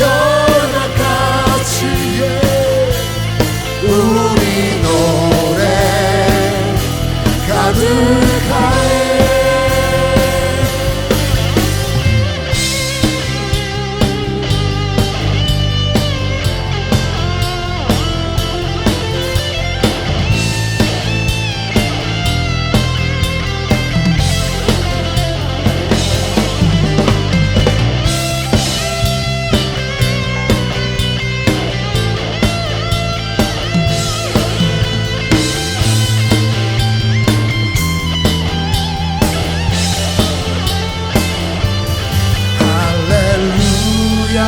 열방까지 우리 노래 가득하네. 할렐루야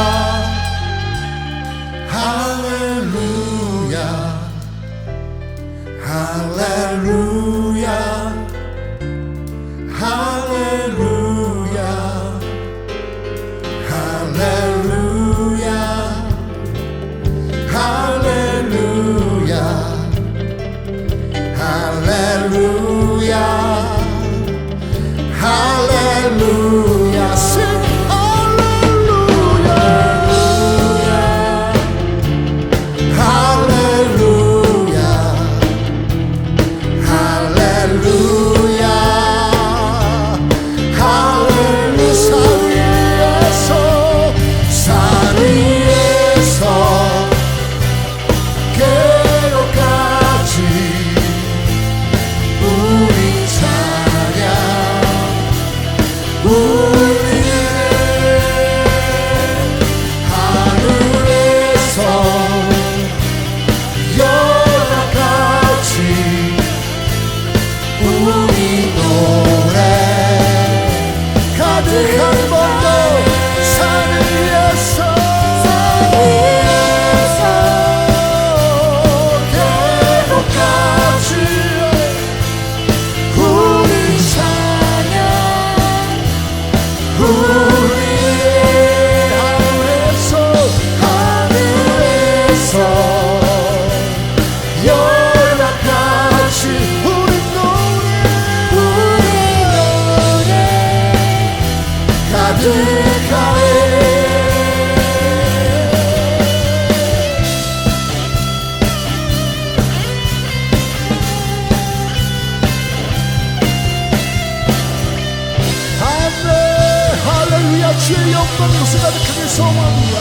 주의 영광 이곳에 가득하길 소망합니다.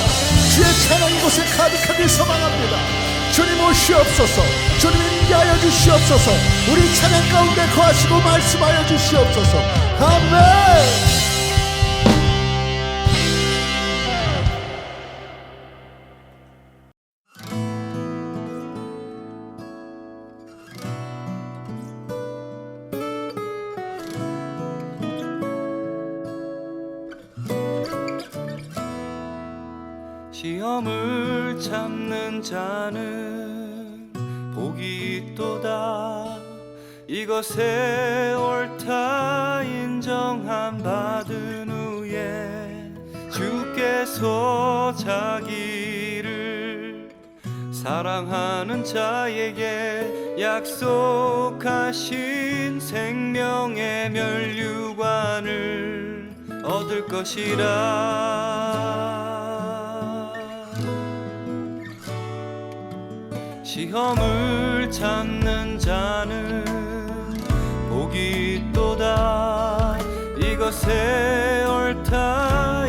주의 찬양 이곳에 가득하길 소망합니다. 주님 오시옵소서. 주님 임재하여 주시옵소서. 우리 찬양 가운데 거하시고 말씀하여 주시옵소서. 아멘. 시험을 참는 자는 복이 있도다. 이것에 옳다 인정함 받은 후에 주께서 자기를 사랑하는 자에게 약속하신 생명의 멸류관을 얻을 것이라. 시험을 참는 자는 복이 있도다. 이것에 옳다